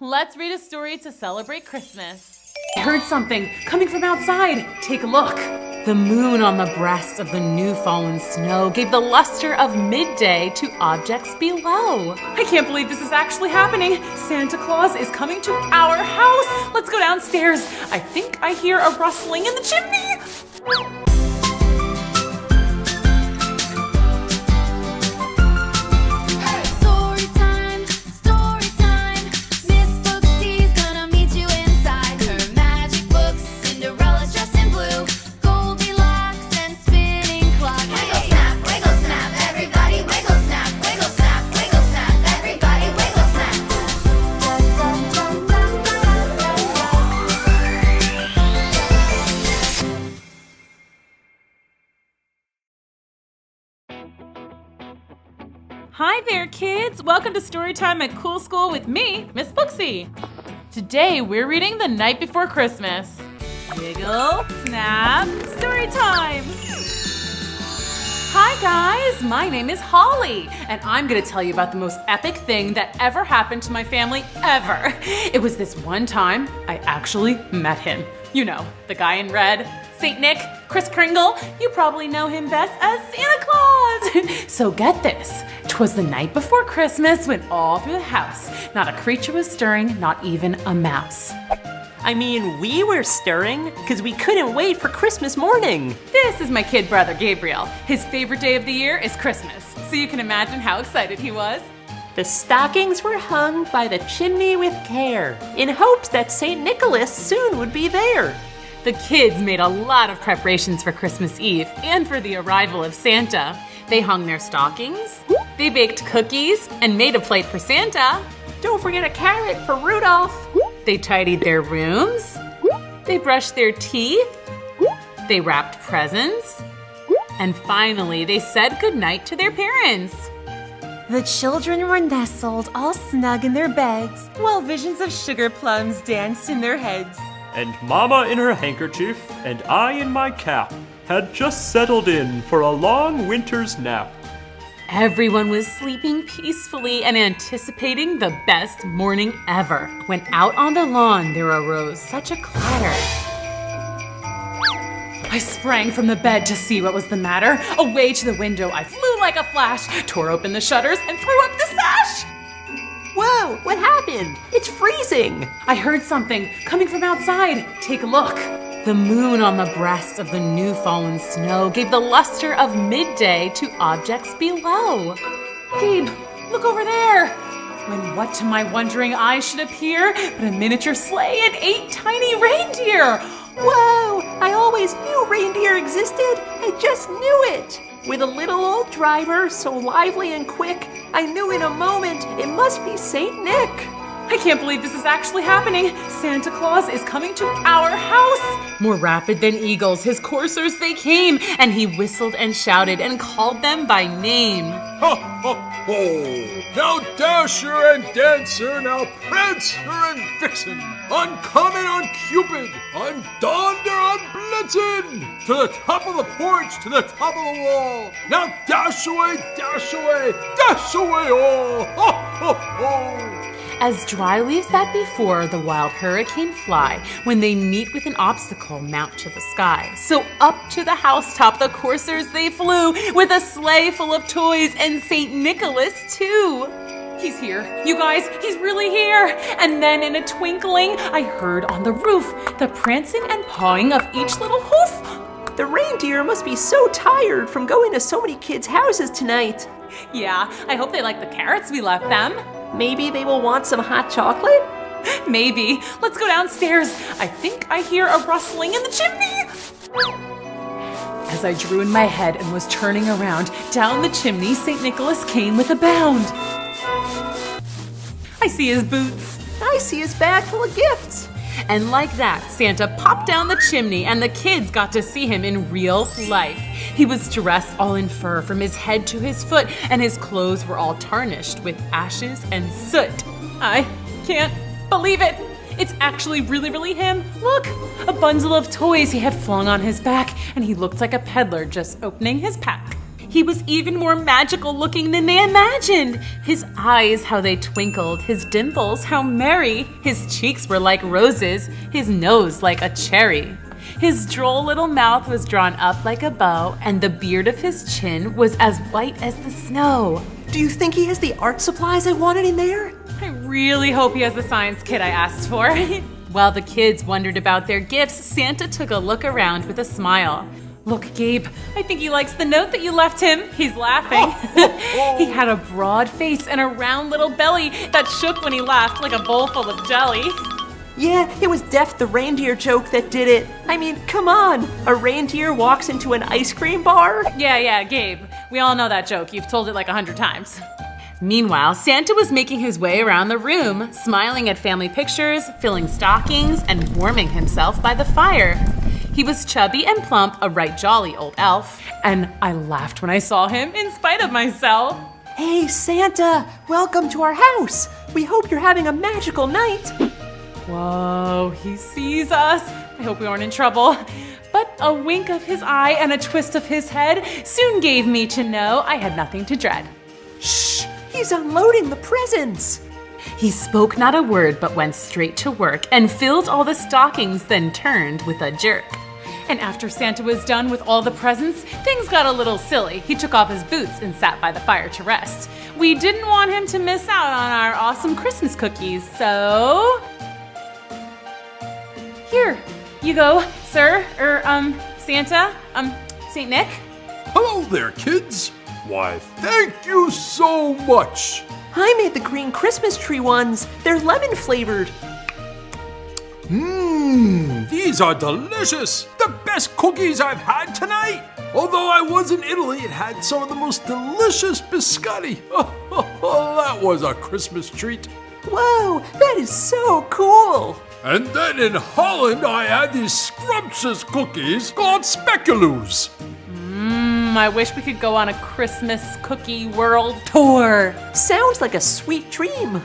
Let's read a story to celebrate Christmas. I heard something coming from outside. Take a look. The moon on the breast of the new fallen snow gave the luster of midday to objects below. I can't believe this is actually happening. Santa Claus is coming to our house. Let's go downstairs. I think I hear a rustling in the chimney. Hi there, kids! Welcome to Storytime at Cool School with me, Miss Booksy. Today, we're reading The Night Before Christmas. Wiggle, snap, Storytime! Hi guys, my name is Holly, and I'm gonna tell you about the most epic thing that ever happened to my family ever. It was this one time I actually met him. You know, the guy in red, Saint Nick, Kris Kringle. You probably know him best as Santa Claus. So get this, 'twas the night before Christmas when all through the house, not a creature was stirring, not even a mouse. I mean, we were stirring because we couldn't wait for Christmas morning. This is my kid brother, Gabriel. His favorite day of the year is Christmas, so you can imagine how excited he was. The stockings were hung by the chimney with care, in hopes that St. Nicholas soon would be there. The kids made a lot of preparations for Christmas Eve and for the arrival of Santa. They hung their stockings, they baked cookies, and made a plate for Santa. Don't forget a carrot for Rudolph. They tidied their rooms, they brushed their teeth, they wrapped presents, and finally they said goodnight to their parents. The children were nestled all snug in their beds, while visions of sugar plums danced in their heads. And Mama in her handkerchief, and I in my cap, had just settled in for a long winter's nap. Everyone was sleeping peacefully and anticipating the best morning ever, when out on the lawn there arose such a clatter. I sprang from the bed to see what was the matter. Away to the window I flew like a flash, tore open the shutters, and threw up the sash. Whoa, what happened? It's freezing. I heard something coming from outside. Take a look. The moon on the breast of the new fallen snow gave the luster of midday to objects below. Gabe, look over there. When what to my wondering eyes should appear but a miniature sleigh and 8 tiny reindeer. Whoa, I always knew reindeer existed. I just knew it. With a little old driver so lively and quick, I knew in a moment it must be Saint Nick. I can't believe this is actually happening. Santa Claus is coming to our house. More rapid than eagles, his coursers they came, and he whistled and shouted and called them by name. Ho, ho, ho! Now Dasher and Dancer, now Prancer and Vixen, on Comet, on Cupid, on Donder, on Blitzen, to the top of the porch, to the top of the wall. Now dash away, all! Ho, ho, ho! As dry leaves that before the wild hurricane fly, when they meet with an obstacle mount to the sky. So up to the housetop the coursers they flew, with a sleigh full of toys and St. Nicholas too. He's here, you guys, he's really here. And then in a twinkling, I heard on the roof the prancing and pawing of each little hoof. The reindeer must be so tired from going to so many kids' houses tonight. Yeah, I hope they like the carrots we left them. Maybe they will want some hot chocolate? Maybe. Let's go downstairs. I think I hear a rustling in the chimney. As I drew in my head and was turning around, down the chimney St. Nicholas came with a bound. I see his boots. I see his bag full of gifts. And like that, Santa popped down the chimney and the kids got to see him in real life. He was dressed all in fur from his head to his foot, and his clothes were all tarnished with ashes and soot. I can't believe it. It's actually really him. Look, a bundle of toys he had flung on his back, and he looked like a peddler just opening his pack. He was even more magical looking than they imagined. His eyes, how they twinkled, his dimples, how merry. His cheeks were like roses, his nose like a cherry. His droll little mouth was drawn up like a bow, and the beard of his chin was as white as the snow. Do you think he has the art supplies I wanted in there? I really hope he has the science kit I asked for. While the kids wondered about their gifts, Santa took a look around with a smile. Look, Gabe, I think he likes the note that you left him. He's laughing. He had a broad face and a round little belly that shook when he laughed like a bowl full of jelly. Yeah, it was Def the reindeer joke that did it. I mean, come on. A reindeer walks into an ice cream bar? Yeah, Gabe. We all know that joke. You've told it like 100 times. Meanwhile, Santa was making his way around the room, smiling at family pictures, filling stockings, and warming himself by the fire. He was chubby and plump, a right jolly old elf, and I laughed when I saw him in spite of myself. Hey, Santa, welcome to our house. We hope you're having a magical night. Whoa, he sees us. I hope we aren't in trouble. But a wink of his eye and a twist of his head soon gave me to know I had nothing to dread. Shh, he's unloading the presents. He spoke not a word but went straight to work and filled all the stockings, then turned with a jerk. And after Santa was done with all the presents, things got a little silly. He took off his boots and sat by the fire to rest. We didn't want him to miss out on our awesome Christmas cookies, so... Here, you go, sir, Santa, Saint Nick. Hello there, kids. Why, thank you so much. I made the green Christmas tree ones. They're lemon flavored. These are delicious. The best cookies I've had tonight. Although I was in Italy and had some of the most delicious biscotti. That was a Christmas treat. Whoa, that is so cool. And then in Holland, I had these scrumptious cookies called speculoos. I wish we could go on a Christmas cookie world tour. Sounds like a sweet dream.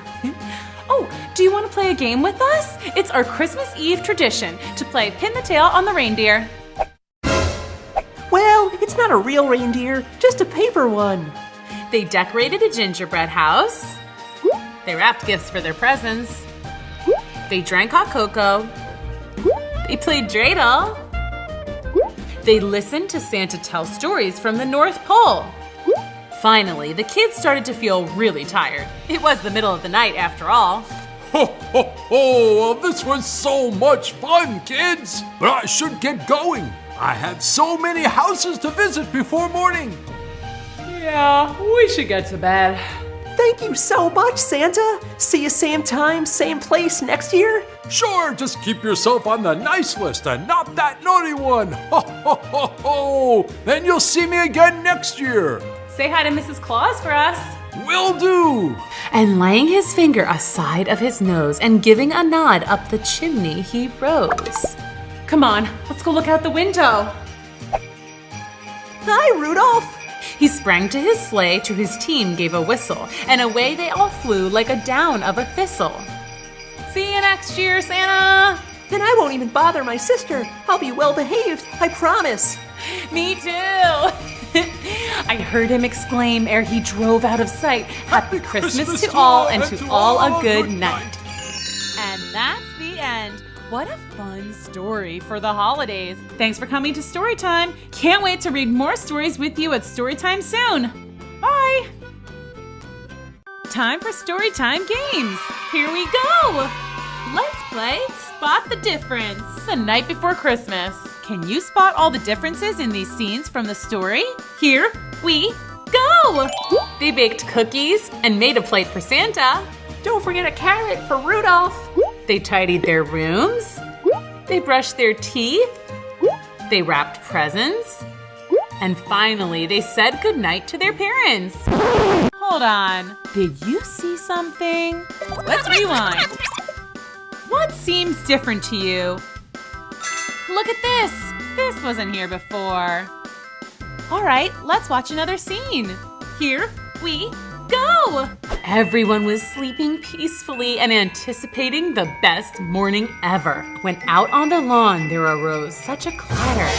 Oh, do you want to play a game with us? It's our Christmas Eve tradition to play pin the tail on the reindeer. Well, it's not a real reindeer, just a paper one. They decorated a gingerbread house. They wrapped gifts for their presents. They drank hot cocoa. They played dreidel. They listened to Santa tell stories from the North Pole. Finally, the kids started to feel really tired. It was the middle of the night after all. Ho, ho, ho! Well, this was so much fun, kids! But I should get going. I have so many houses to visit before morning. Yeah, we should get to bed. Thank you so much, Santa. See you same time, same place next year? Sure, just keep yourself on the nice list and not that naughty one. Ho, ho, ho, ho! Then you'll see me again next year. Say hi to Mrs. Claus for us. Will do. And laying his finger aside of his nose and giving a nod up the chimney, he rose. Come on, let's go look out the window. Hi, Rudolph. He sprang to his sleigh, to his team gave a whistle, and away they all flew like a down of a thistle. See you next year, Santa! Then I won't even bother my sister. I'll be well behaved, I promise. Me too! I heard him exclaim ere he drove out of sight, Happy Christmas to all, and to all a good night. And that's the end. What a fun story for the holidays. Thanks for coming to Storytime. Can't wait to read more stories with you at Storytime soon. Bye! Time for Storytime games. Here we go. Let's play Spot the Difference. The night before Christmas. Can you spot all the differences in these scenes from the story? Here we go. They baked cookies and made a plate for Santa. Don't forget a carrot for Rudolph. They tidied their rooms. They brushed their teeth. They wrapped presents. And finally, they said goodnight to their parents. Hold on. Did you see something? Let's rewind. What seems different to you? Look at this. This wasn't here before. All right, let's watch another scene. Here we go. Everyone was sleeping peacefully and anticipating the best morning ever, when out on the lawn there arose such a clatter.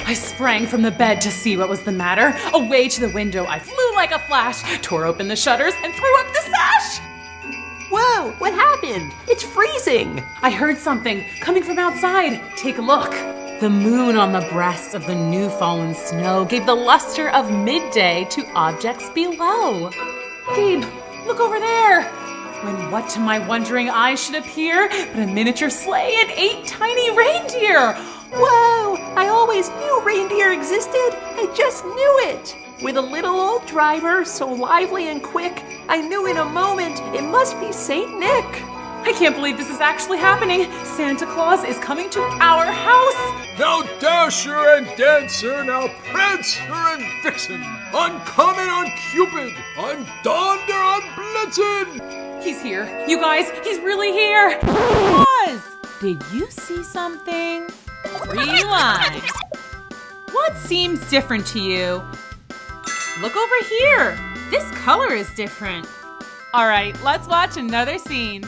I sprang from the bed to see what was the matter. Away to the window, I flew like a flash, tore open the shutters, and threw up the sash. Whoa, what happened? It's freezing. I heard something coming from outside. Take a look. The moon on the breast of the new fallen snow gave the luster of midday to objects below. Gabe, look over there. When what to my wondering eyes should appear but a miniature sleigh and 8 tiny reindeer. Whoa, I always knew reindeer existed. I just knew it. With a little old driver so lively and quick, I knew in a moment it must be Saint Nick. I can't believe this is actually happening. Santa Claus is coming to our house. Now Dasher and Dancer, now Prancer and Vixen, on Comet, on Cupid, on Donder, on Blitzen. He's here. You guys, he's really here. Claus, did you see something? Rewind. What seems different to you? Look over here. This color is different. All right, let's watch another scene.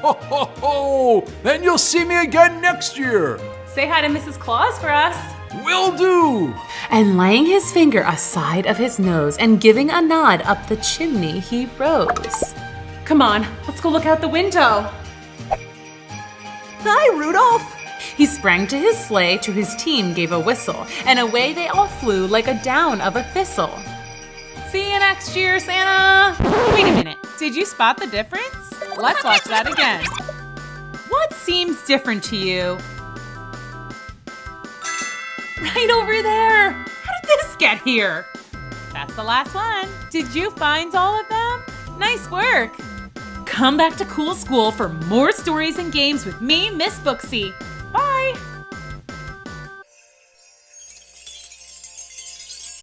Ho, ho, ho! Then you'll see me again next year. Say hi to Mrs. Claus for us. Will do. And laying his finger aside of his nose and giving a nod up the chimney, he rose. Come on, let's go look out the window. Hi, Rudolph. He sprang to his sleigh, to his team gave a whistle, and away they all flew like a down of a thistle. See you next year, Santa! Wait a minute, did you spot the difference? Let's watch that again. What seems different to you? Right over there! How did this get here? That's the last one. Did you find all of them? Nice work! Come back to Cool School for more stories and games with me, Miss Booksy. Bye!